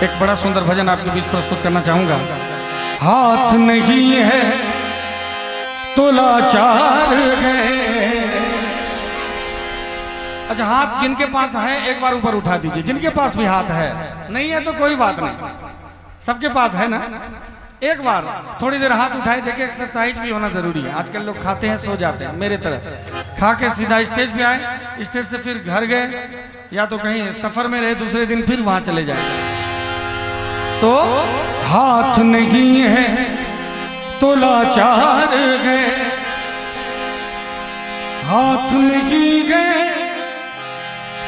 एक बड़ा सुंदर भजन आपके बीच प्रस्तुत करना चाहूंगा। हाथ नहीं है तो लाचार है। अच्छा, हाथ जिनके पास है एक बार ऊपर उठा दीजिए। जिनके पास भी हाथ है, नहीं है तो कोई बात नहीं, सबके पास है ना। एक बार थोड़ी देर हाथ उठाए, देखिए एक्सरसाइज भी होना जरूरी है। आजकल लोग खाते हैं सो जाते हैं, मेरे तरह खा के सीधा स्टेज पे आए, स्टेज से फिर घर गए या तो कहीं सफर में रहे, दूसरे दिन फिर वहां चले जाए। तो हाथ नहीं है तो लाचार है, हाथ नहीं है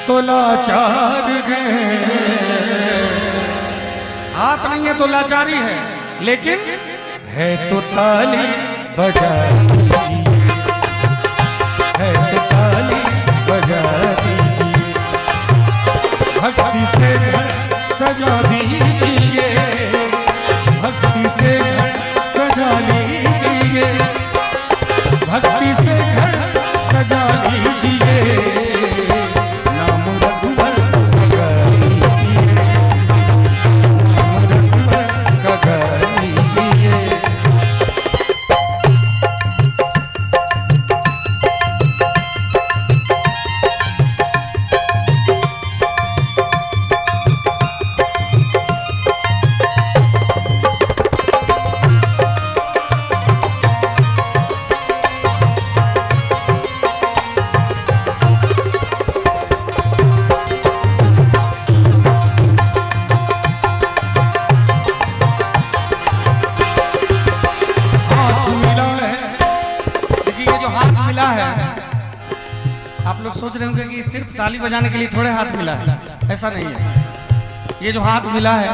तो लाचार है। हाथ नहीं है तो लाचारी है, लेकिन है तो ताली बजा दीजिए, है तो ताली बजा दीजिए। भक्ति से घर सजा दीजिए, भक्ति से घर सजा लीजिए, भक्ति से घर सजा लीजिए। आप लोग सोच रहे होंगे कि सिर्फ ताली बजाने के लिए थोड़े हाथ मिला है, ऐसा नहीं है। ये जो हाथ मिला है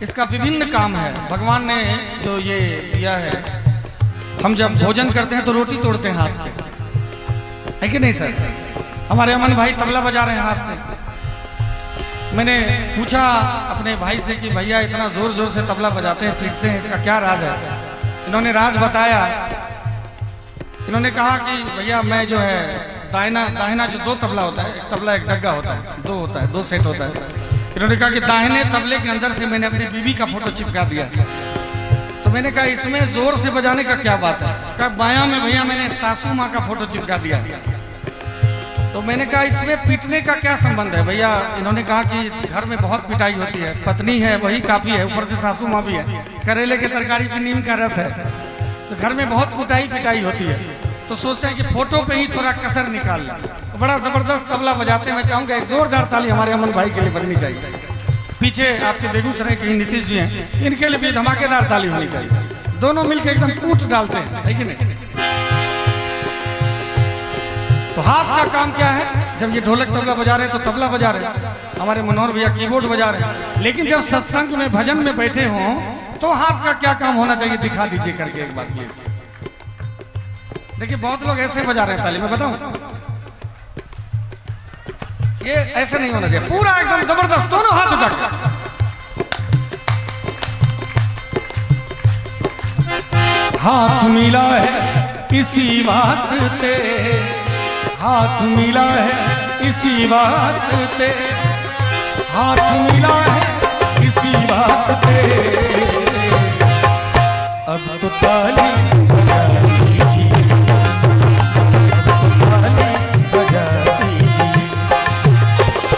इसका विभिन्न काम है। भगवान ने जो ये दिया है, हम जब भोजन करते हैं तो रोटी तोड़ते हैं हाथ से, है कि नहीं सर? हमारे अमन भाई तबला बजा रहे हैं हाथ से। मैंने पूछा अपने भाई से कि भैया इतना जोर जोर से तबला बजाते हैं, पीटते हैं, इसका क्या राज है? इन्होंने राज बताया। इन्होंने कहा कि भैया मैं जो है दाहिना जो दो तबला होता है, एक तबला एक डग्गा होता है, दो होता है, दो सेट होता है। इन्होंने कहा कि दाहिने तबले के अंदर से मैंने अपनी बीवी का फोटो चिपका दिया। तो मैंने कहा इसमें जोर से बजाने का क्या बात है? कहा बायां में भैया मैंने सासू माँ का फोटो चिपका दिया। तो मैंने कहा इसमें पीटने का क्या संबंध है भैया? इन्होंने कहा कि घर में बहुत पिटाई होती है, पत्नी है वही काफी है, ऊपर से सासू माँ भी है, करेले के तरकारी पे नीम का रस है, तो घर में बहुत कुटाई पिटाई होती है। तो सोचते हैं कि फोटो पे ही थोड़ा कसर निकाल लें। तो बड़ा जबरदस्त तबला बजाते हैं। मैं चाहूंगा एक जोरदार ताली हमारे अमन भाई के लिए बजनी चाहिए। पीछे आपके बेगूसराय के नीतीश जी हैं, इनके लिए भी धमाकेदार ताली होनी चाहिए। दोनों मिलकर एकदम कूट डालते हैं, है कि नहीं? तो हाथ का काम क्या है? जब ये ढोलक तबला बजा रहे हैं तो तबला बजा रहे हैं, हमारे मनोहर भैया कीबोर्ड बजा रहे हैं। लेकिन जब सत्संग में भजन में बैठे हों तो हाथ का क्या काम होना चाहिए, दिखा दीजिए करके एक बार प्लीज। देखिए बहुत लोग ऐसे बजा रहे हैं ताली, मैं बताऊं ये ऐसे नहीं होना चाहिए, पूरा एकदम जबरदस्त दोनों हाथ उठा के। हाथ मिला है इसी वास्ते, हाथ मिला है इसी वास्ते, हाथ मिला है इसी वास्ते। अब तो ताली बजा दीजिए,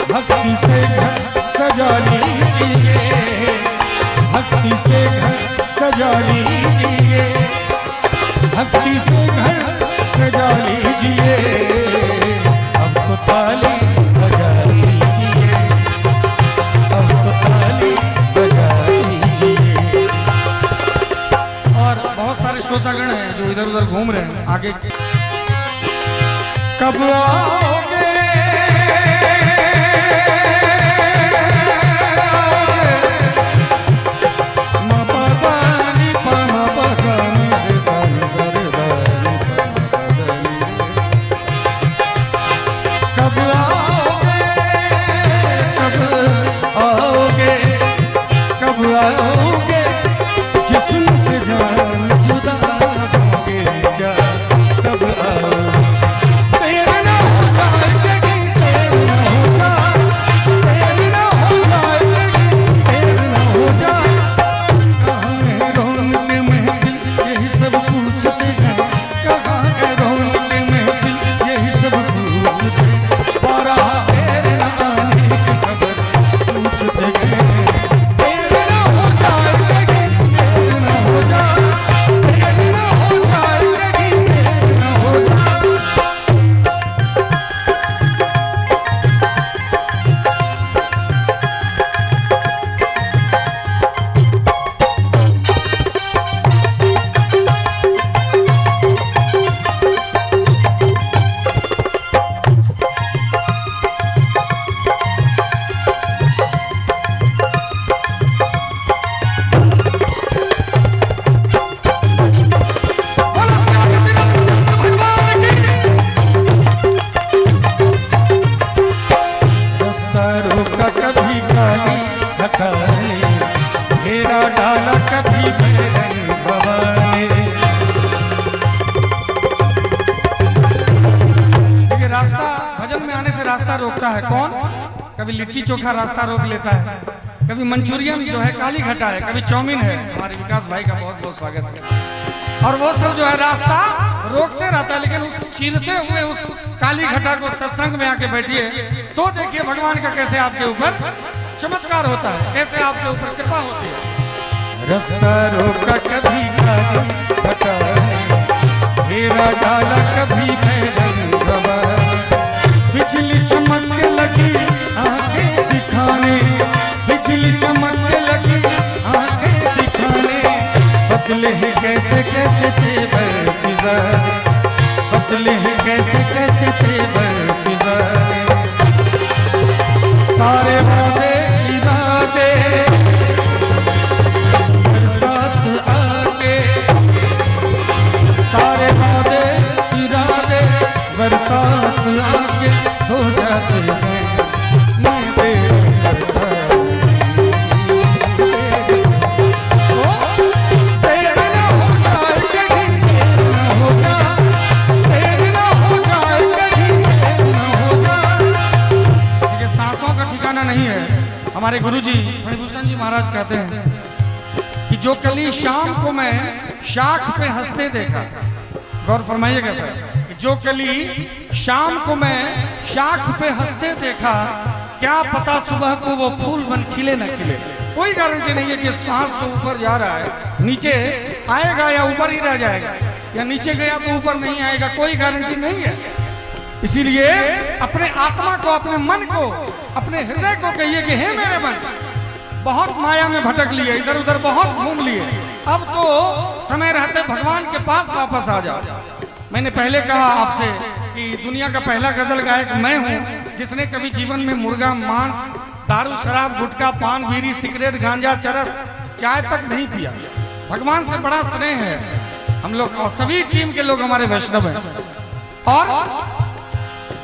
भक्ति से घर सजा लीजिए, भक्ति से घर सजा लीजिए, भक्ति से घर सजा लीजिए। अब तो ताली बजा दीजिए, अब तो ताली बजा दीजिए। और बहुत सारे श्रोतागण हैं जो इधर उधर घूम रहे हैं, आगे कब आओगे, जिस्म से जान जुदा होगे क्या, तब आओ तेरे ना रोकता है। कौन? कभी लिट्टी चोखा रास्ता रोक लेता है, कभी मंचूरियन जो है काली घटा है, कभी चाउमीन है। हमारे विकास भाई का बहुत बहुत स्वागत है। और वो सब जो है रास्ता रोकते रहता है, लेकिन उस चीरते हुए उस काली घटा को सत्संग में आके बैठिए तो देखिए भगवान का कैसे आपके ऊपर चमत्कार होता है, कैसे आपके ऊपर कृपा होती है। रास्ता रोका कभी काली घटा, घेरा डाला कभी मैदान गवा, बिजली चमकने लगी आंखें दिखाने, बिजली चमकने लगी आंखें दिखाने, बदले हैं कैसे कैसे तेवर फिजा, बदले हैं कैसे कैसे तेवर फिजा, सारे वादे इरादे बरसात आके, सारे वादे इरादे बरसात आके हो जाते हैं। मैं देर करता देर ना हो जाए कहीं, देर ना हो जाए, देर ना हो जाए कहीं, देर ना हो जाए। ये सांसों का ठिकाना नहीं है। हमारे गुरुजी फणिभूषण जी महाराज कहते हैं कि जो कली शाम को मैं शाख पे हंसते देखा, गौर फरमाइएगा सर, जो कली शाम को मैं शाख पे हंसते देखा, क्या पता सुबह को वो फूल बन खिले न खिले। कोई गारंटी नहीं है कि सांस से ऊपर जा रहा है, नीचे आएगा या ऊपर ही रह जाएगा, या नीचे गया तो ऊपर नहीं आएगा, कोई गारंटी नहीं है। इसीलिए अपने आत्मा को, अपने मन को, अपने हृदय को कहिए कि हे मेरे मन, बहुत माया में भटक लिए, इधर उधर बहुत घूम लिए, अब तो समय रहते भगवान के पास वापस आ जाओ। मैंने पहले कहा आपसे कि दुनिया का पहला गजल गायक मैं हूं जिसने कभी जीवन में मुर्गा, मांस, दारू, शराब, गुटखा, पान, बीड़ी, सिगरेट, गांजा, चरस, चाय तक नहीं पिया। भगवान से बड़ा स्नेह है हम लोग, और सभी टीम के लोग हमारे वैष्णव हैं। और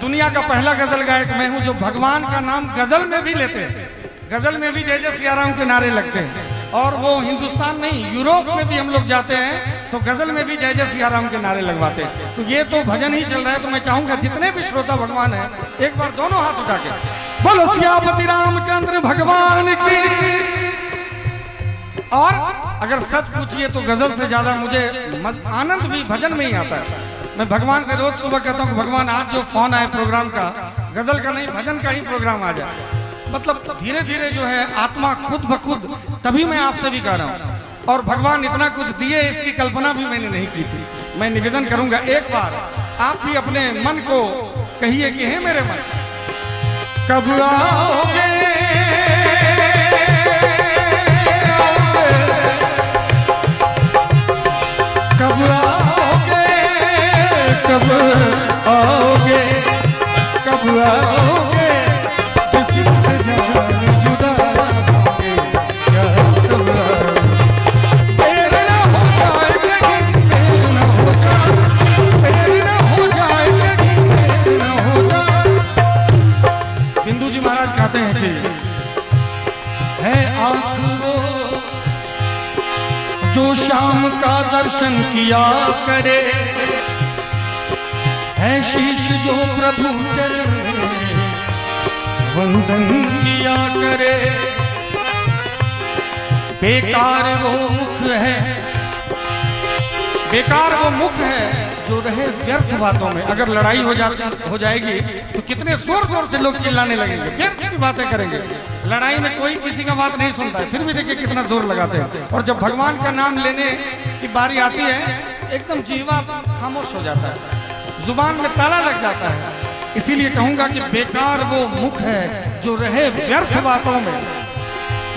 दुनिया का पहला गजल गायक मैं हूं जो भगवान का नाम गजल में भी लेते हैं। गजल में भी जय जय सियाराम के नारे लगते हैं, और वो हिंदुस्तान नहीं यूरोप में भी हम लोग जाते हैं तो गजल में भी जय जय सियाराम के नारे लगवाते हैं। तो ये तो भजन ही चल रहा है, तो मैं चाहूंगा जितने भी श्रोता भगवान हैं एक बार दोनों हाथ उठा के बोलो सियापति रामचंद्र भगवान की। और अगर सच पूछिए तो गजल से ज्यादा मुझे आनंद भी भजन में ही आता है। मैं भगवान से रोज सुबह कहता हूँ कि भगवान आज जो फोन आए प्रोग्राम का, गजल का नहीं भजन का ही प्रोग्राम आ जाए। मतलब धीरे धीरे जो है आत्मा खुद ब खुद, तभी मैं आपसे भी कह रहा हूँ। और भगवान इतना कुछ दिए इसकी कल्पना भी मैंने नहीं की थी। मैं निवेदन करूंगा एक बार आप भी अपने मन को कहिए कि हे मेरे मन, कब आओगे, कब आओगे, कब आओगे, कब आओगे, जिससे जान जुदा होगे, क्या कब आओगे, देर ना हो जाए लेकिन देर ना हो जाए, देर ना हो जाए लेकिन देर ना हो जाए। बिंदु जी महाराज कहते हैं कि है आँख वो जो शाम का दर्शन किया करे, है शीश जो प्रभु चरण में वंदन किया करे, बेकार वो मुख है, बेकार वो मुख है जो रहे व्यर्थ बातों में। अगर लड़ाई हो जाएगी तो कितने जोर जोर से लोग चिल्लाने लगेंगे, व्यर्थ की बातें करेंगे। लड़ाई में कोई किसी का बात नहीं सुनता है, फिर भी देखिए कितना जोर लगाते हैं। और जब भगवान का नाम लेने की बारी आती है एकदम जीवा खामोश हो जाता है, जुबान में ताला लग जाता है। इसीलिए कहूंगा कि बेकार वो मुख है जो रहे व्यर्थ बातों में।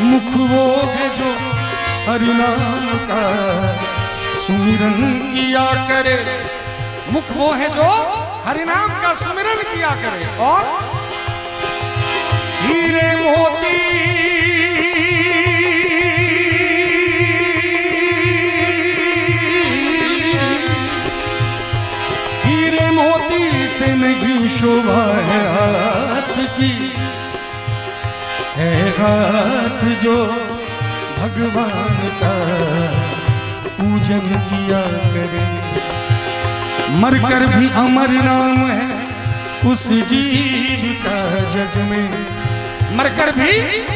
मुख वो है जो हरि नाम का सुमिरन किया करे, मुख वो है जो हरिनाम का सुमिरन किया करे, और हीरे मोती हीरे मोती से नहीं शोभा है हाथ की, है हाथ जो भगवान का पूजन किया करे। मरकर भी अमर नाम है, उस जीव का जग में मरकर भी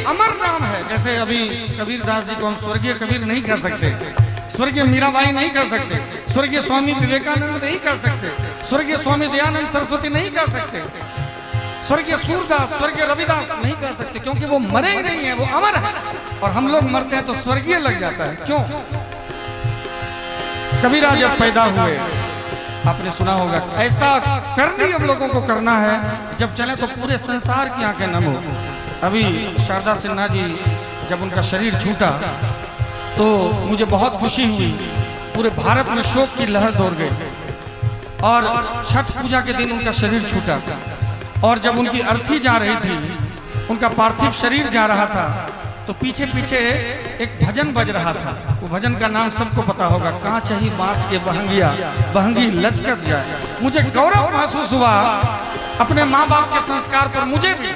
अमर नाम है। जैसे अभी कबीरदास जी को हम स्वर्गीय कबीर नहीं कह सकते, स्वर्गीय मीराबाई नहीं कह सकते, स्वर्गीय स्वामी विवेकानंद नहीं कह सकते, स्वर्गीय स्वामी दयानंद सरस्वती नहीं कह सकते, स्वर्गीय सूरदास, स्वर्गीय रविदास नहीं कह सकते, क्योंकि वो मरे ही नहीं है, वो अमर है। और हम लोग मरते हैं तो स्वर्गीय लग जाता है। क्यों? कबीरा जब पैदा हुए, आपने सुना होगा, ऐसा करनी हम लोगों को करना है जब चले तो पूरे संसार की आंखें नम हो। अभी शारदा सिन्हा जी जब उनका शरीर छूटा तो मुझे बहुत खुशी हुई। पूरे भारत में शोक की लहर दौड़ गई और छठ पूजा के दिन उनका शरीर छूटा। और जब उनकी अर्थी जा रही थी, उनका पार्थिव शरीर जा रहा था, तो पीछे पीछे एक भजन बज रहा था। वो भजन का नाम सबको पता होगा, कहाँ चाही बांस के बहंगिया, बहंगी लचकत जाए। मुझे गौरव महसूस हुआ अपने माँ बाप के संस्कार पर, मुझे भी,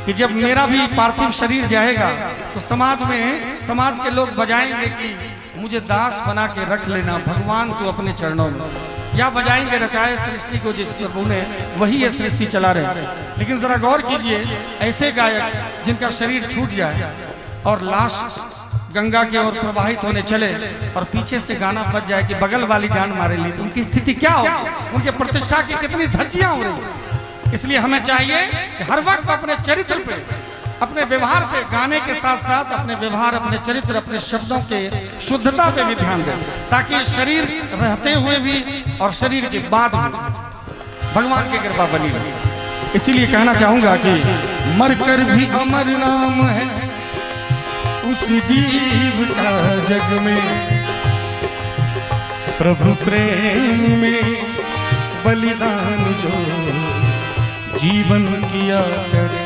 कि जब मेरा भी पार्थिव शरीर जाएगा तो समाज में, समाज के लोग बजाएंगे कि मुझे दास बना के रख लेना भगवान तू अपने चरणों में, या बजाएंगे रचाए सृष्टि को जिस प्रभु ने, वही ये सृष्टि चला रहे। लेकिन जरा गौर कीजिए, ऐसे गायक जिनका शरीर छूट जाए और लाश गंगा की ओर प्रवाहित होने चले और पीछे से गाना बज जाए कि बगल वाली जान मारे ली, तो उनकी स्थिति क्या होगी? उनके प्रतिष्ठा की कितनी धज्जियां हो रही। इसलिए हमें चाहिए कि हर वक्त अपने चरित्र पे, अपने व्यवहार पे, गाने के साथ साथ अपने व्यवहार, अपने चरित्र, अपने शब्दों के शुद्धता पे भी ध्यान दें, ताकि शरीर रहते हुए भी और शरीर के बाद भी भगवान की कृपा बनी रहे। इसीलिए कहना चाहूंगा कि मरकर भी अमर नाम है उस जीव का जग में, प्रभु प्रेम में बलिदान जो जीवन किया करे।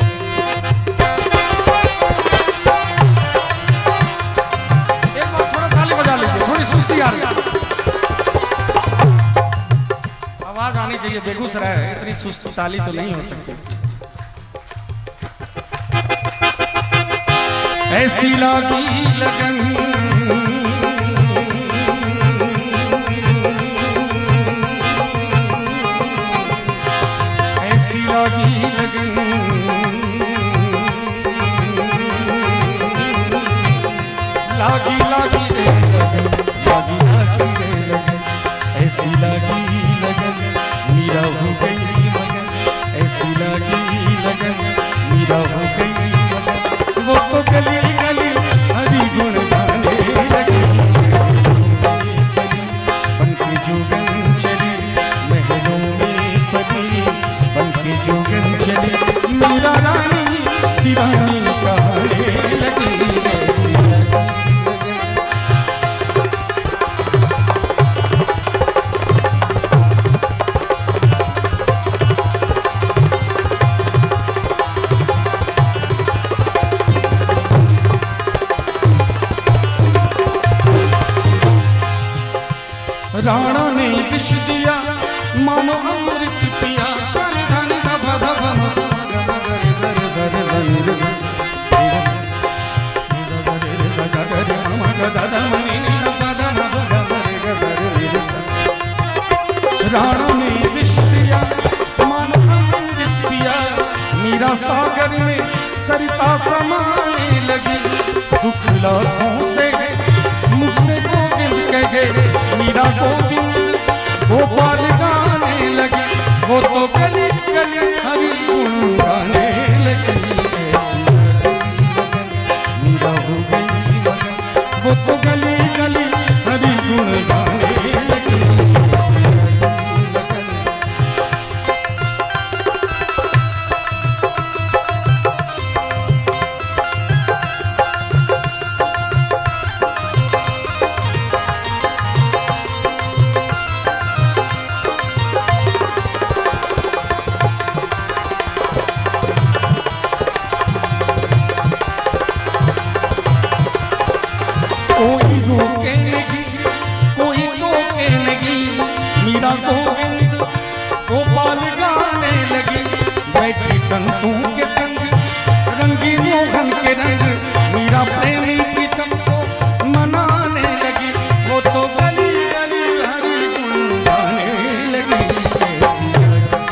एक बार थोड़ा ताली बजा लीजिए, थोड़ी सुस्ती आ रही है, आवाज आनी चाहिए। बेगूसराय है, इतनी सुस्त ताली तो नहीं हो सकती। ऐसी लागी लगन लागी लगन, लागी लागी रे लगन, लागी लागी रे लगन, ऐसी लागी लगन मीरा हो गई मगन, ऐसी लागी लगन मीरा हो गई मगन। वो तो गली गली हरि गुण गाने लगी, बनके जोगन चली महलों में पली, बनके जोगन चले मीरा रानी दीवानी कहने लगी। ऐसी राणा ने विष दिया मानो अमृत पिया, सारे धन धभ धभ राणा ने विष दिया मानो अमृत पिया, मीरा सागर में सरिता समाने लगी। दुख लाखों से मुख से गोविंद कहे, मीरा गोविंद गोपाल गाने लगी। वो तो गली गली हरि गुण गाने लगी। ऐसी लगन मीरा हो गई मगन, वो तो गली गली हरि गुण गाने लगी। ऐसी लगन कोई रोके नहीं, कोई टोके नहीं, मीरा गोविंद गोपाल गाने लगी। बैठी संतों के संग रंगी मोहन के रंग, मीरा प्रेमी प्रीतम को मनाने लगी। वो तो गली गली हरि गुण गाने लगी। ऐसी लगन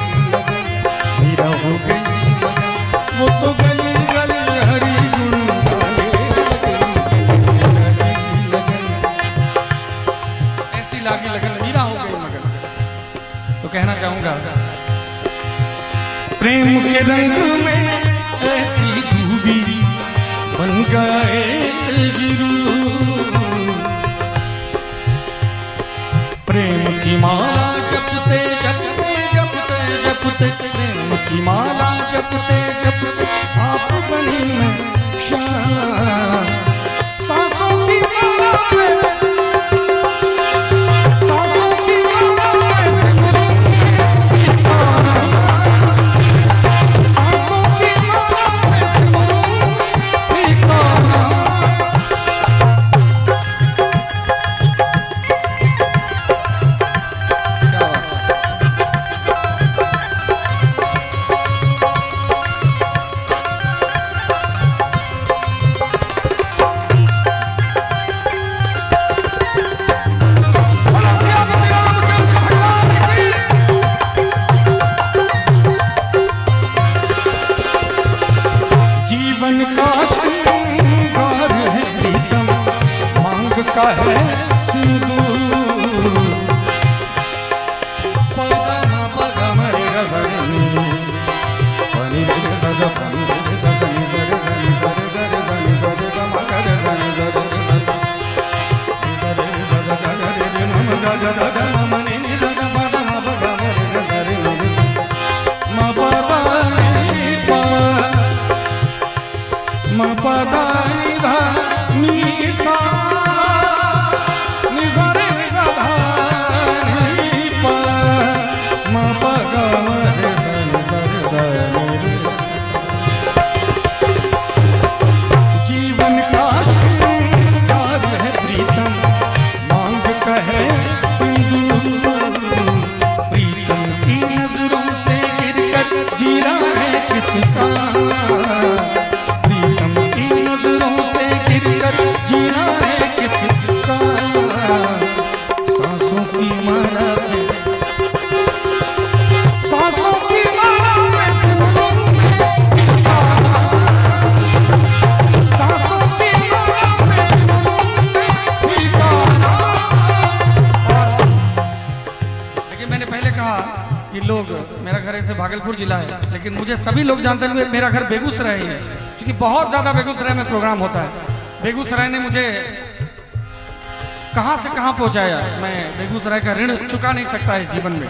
के रंग में ऐसी डूबी बन गए गिरू। प्रेम की माला जपते जपते जपते जपते, प्रेम की माला जपते जपते आप बनी मैं शान। सांसों की माला में, सांसों की माला में सिमरूंगी ठिकाना, सांसों की माला में सिमरूंगी ठिकाना। जीवन का श्रृंगार है प्रीतम, मांग का है सिंदूर। पदम पदम रे गजनी, पनी रे सज पनी रे सजनी सरे सनी सरे गरे सनी सरे गम गरे सनी सरे सरे सज गरे रे मम गग गग मम नि नि गग पदम पदम रे गजरे म पदा नि पा म पदा नि धा नि सा नि सा रे नि सा धा नि पा म प ग म रे सा नि सा रे धा नि रे सा। जीवन का श्रृंगार है प्रीतम, मांग का है सिंदूर। प्रीतम की नजरों से गिरकर जीना है किसका, प्रीतम की नजरों से गिरकर जीना है किसका। सांसों की माला पे, सांसों की माला पे सिमरूंगी ठिकाना, सांसों की माला पे सिमरूंगी ठिकाना। लेकिन मैंने पहले कहा कि लोग, मेरा घर ऐसे भागलपुर जिला है, लेकिन मुझे सभी लोग जानते हैं मेरा घर बेगूसराय ही है, क्योंकि बहुत ज़्यादा बेगूसराय में प्रोग्राम होता है। बेगूसराय ने मुझे कहाँ से कहाँ पहुँचाया, मैं बेगूसराय का ऋण चुका नहीं सकता इस जीवन में।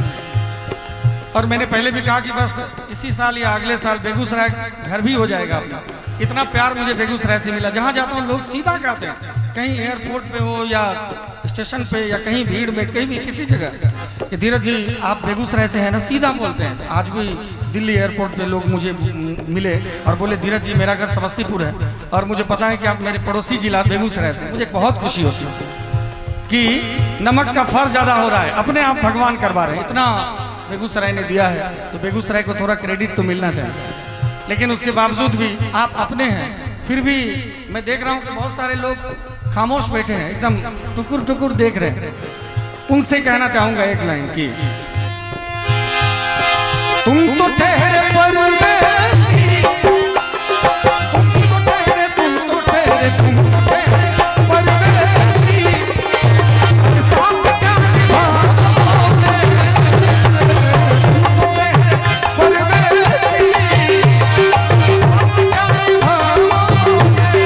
और मैंने पहले भी कहा कि बस इसी साल या अगले साल बेगूसराय घर भी हो जाएगा अपना। इतना प्यार मुझे बेगूसराय से मिला, जहाँ जाता हूँ लोग सीधा कहते हैं, कहीं एयरपोर्ट पे हो या स्टेशन पे या कहीं भीड़ में, कहीं भी किसी जगह, कि धीरज जी आप बेगूसराय से हैं ना, सीधा बोलते हैं। आज भी दिल्ली एयरपोर्ट पे लोग मुझे मिले और बोले धीरज जी मेरा घर समस्तीपुर है और मुझे पता है कि आप मेरे पड़ोसी जिला बेगूसराय से। मुझे बहुत खुशी होती है कि नमक का फर्ज ज़्यादा हो रहा है, अपने आप भगवान करवा रहे हैं। इतना बेगूसराय ने दिया है तो बेगूसराय को थोड़ा क्रेडिट तो मिलना चाहिए। लेकिन उसके बावजूद भी आप अपने हैं, फिर भी मैं देख रहा हूँ कि बहुत सारे लोग खामोश बैठे हैं, एकदम टुकुर टुकुर देख रहे हैं। उनसे कहना चाहूंगा एक लाइन की, तुम तो ठहरे परदेसी, तुम तो ठहरे परदेसी, साथ क्या निभाओगे, तुम तो ठहरे परदेसी, साथ क्या निभाओगे,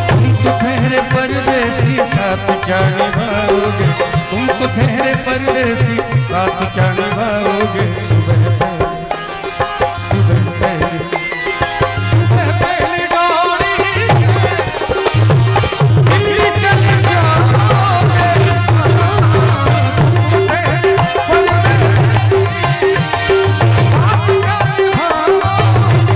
तुम तो ठहरे परदेसी साथ क्या निभाओगे, तुम तो ठहरे परदेसी साथ क्या निभाओगे। सुबह पहली गाड़ी दिल्ली चले जाओगे, तुम तो ठहरे परदेसी साथ क्या निभाओगे।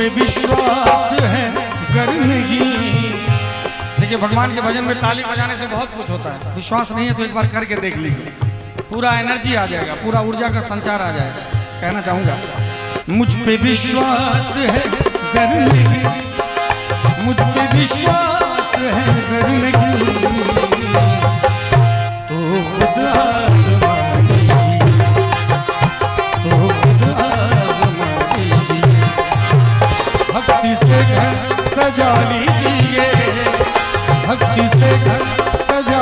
पे विश्वास है गर नहीं। देखिए भगवान के भजन में ताली बजाने से बहुत कुछ होता है। विश्वास नहीं है तो एक बार करके देख लीजिए, पूरा एनर्जी आ जाएगा, पूरा ऊर्जा का संचार आ जाएगा। कहना चाहूंगा मुझ पे विश्वास है गर नहीं, मुझ पे विश्वास है गर नहीं, तो खुद आज़मा लीजिए, तो खुद आज़मा लीजिए, भक्ति से घर सजा लीजिए, भक्ति से घर सजा